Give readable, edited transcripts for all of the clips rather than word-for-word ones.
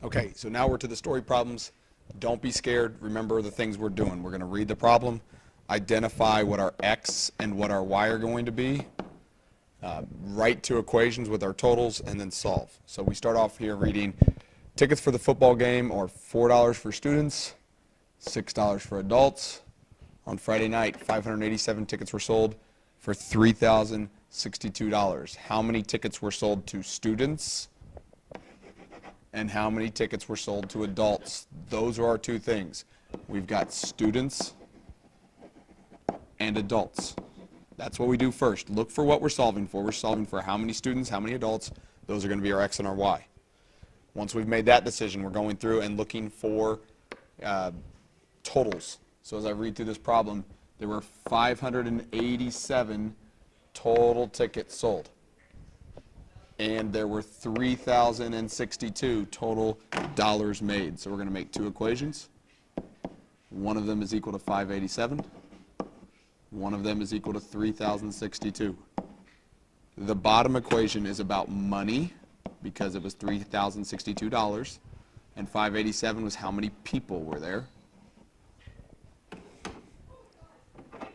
Okay, so now we're to the story problems. Don't be scared. Remember the things we're doing. We're going to read the problem, identify what our x and what our y are going to be, write two equations with our totals, and then solve. So we start off here reading tickets for the football game are $4 for students, $6 for adults. On Friday night, 587 tickets were sold for $3,062. How many tickets were sold to students? And how many tickets were sold to adults? Those are our two things. We've got students and adults. That's what we do first. Look for what we're solving for. We're solving for how many students, how many adults. Those are going to be our x and our y. Once we've made that decision, we're going through and looking for totals. So as I read through this problem, there were 587 total tickets sold. And there were 3,062 total dollars made. So we're going to make two equations. One of them is equal to 587. One of them is equal to 3,062. The bottom equation is about money because it was $3,062. And 587 was how many people were there.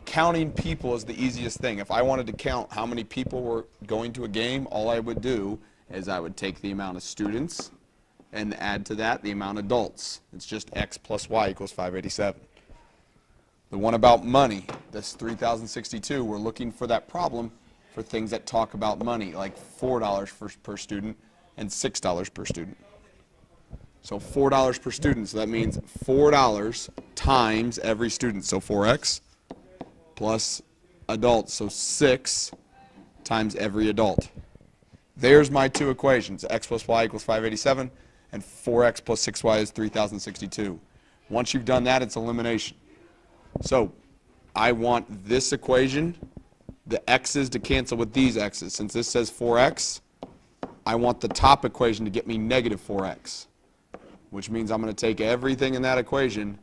Counting people is the easiest thing. If I wanted to count how many people were going to a game, all I would do is I would take the amount of students and add to that the amount of adults. It's just x plus y equals 587. The one about money, this 3,062, we're looking for that problem for things that talk about money, like $4 per student and $6 per student. So $4 per student, so that means $4 times every student, so 4x. Plus adults, so 6 times every adult. There's my two equations. X plus y equals 587, and 4x plus 6y is 3,062. Once you've done that, it's elimination. So I want this equation, the x's to cancel with these x's. Since this says 4x, I want the top equation to get me negative 4x, which means I'm going to take everything in that equation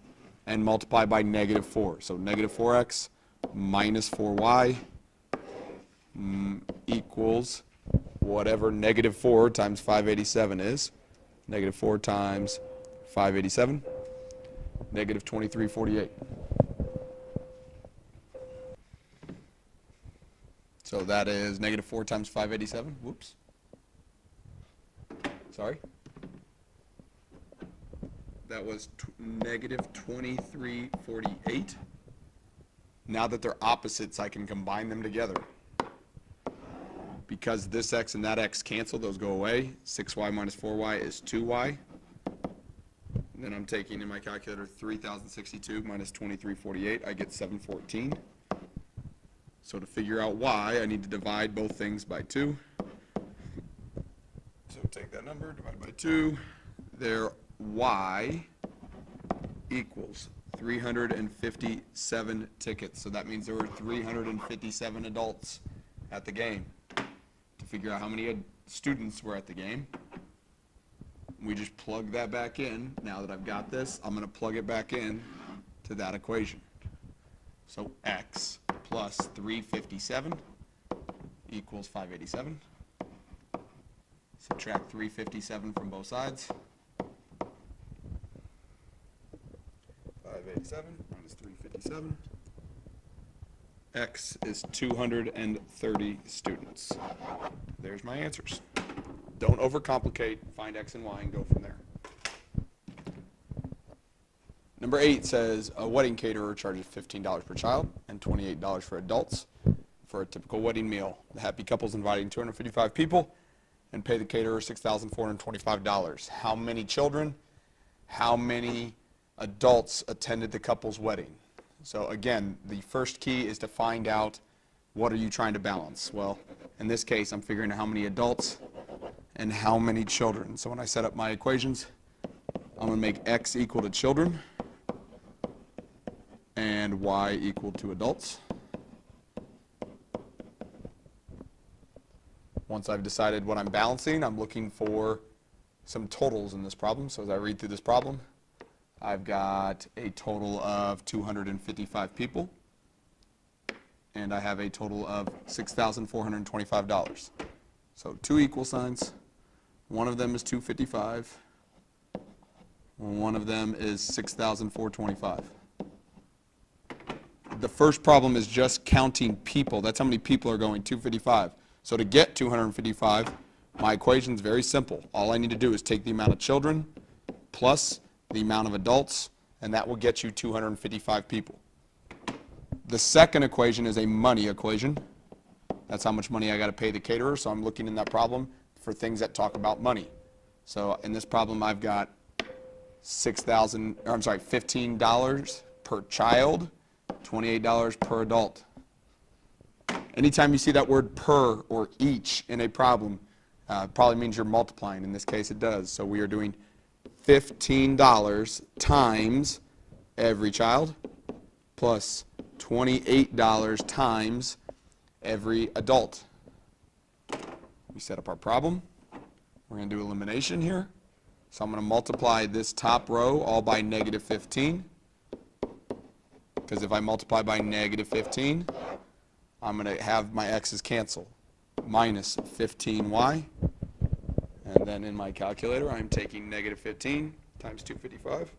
and multiply by negative 4. So negative 4x minus 4y equals whatever negative 4 times 587 is. Negative 4 times 587, negative 2348. So that is negative 4 times 587. Whoops. Sorry. That was negative 2348. Now that they're opposites, I can combine them together. Because this x and that x cancel, those go away. 6y minus 4y is 2y. And then I'm taking in my calculator 3,062 minus 2348. I get 714. So to figure out y, I need to divide both things by 2. So take that number, divide by 2. Their y equals 357 tickets. So that means there were 357 adults at the game. To figure out how many students were at the game, we just plug that back in. Now that I've got this, I'm going to plug it back in to that equation. So x plus 357 equals 587. Subtract 357 from both sides. 587 minus 357. X is 230 students. There's my answers. Don't overcomplicate. Find x and y and go from there. Number 8 says a wedding caterer charges $15 per child and $28 for adults for a typical wedding meal. The happy couple's inviting 255 people and pay the caterer $6,425. How many children? How many adults attended the couple's wedding? So again, the first key is to find out what are you trying to balance. Well, in this case, I'm figuring out how many adults and how many children. So when I set up my equations, I'm going to make x equal to children and y equal to adults. Once I've decided what I'm balancing, I'm looking for some totals in this problem. So as I read through this problem, I've got a total of 255 people, and I have a total of $6,425. So two equal signs. One of them is 255, One of them is 6,425. The first problem is just counting people. That's how many people are going, 255. So to get 255, my equation is very simple. All I need to do is take the amount of children plus the amount of adults, and that will get you 255 people. The second equation is a money equation. That's how much money I got to pay the caterer, so I'm looking in that problem for things that talk about money. So in this problem, I've got $15 per child, $28 per adult. Anytime you see that word per or each in a problem, probably means you're multiplying. In this case, it does. So we are doing $15 times every child plus $28 times every adult. We set up our problem. We're going to do elimination here. So I'm going to multiply this top row all by negative 15. Because if I multiply by negative 15, I'm going to have my x's cancel. Minus 15y. And then in my calculator, I'm taking negative 15 times 255.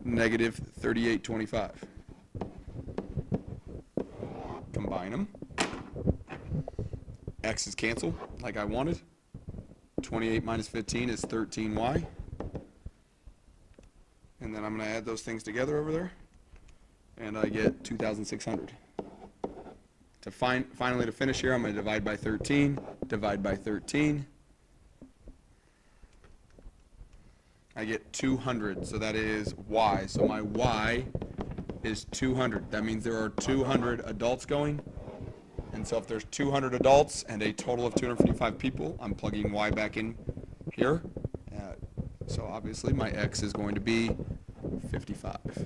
Negative 3825. Combine them. X's cancel like I wanted. 28 minus 15 is 13y. And then I'm going to add those things together over there. And I get 2,600. Finally, to finish here, I'm going to divide by 13. Divide by 13. I get 200, so that is y. So my y is 200. That means there are 200 adults going. And so if there's 200 adults and a total of 255 people, I'm plugging y back in here. So obviously my x is going to be 55.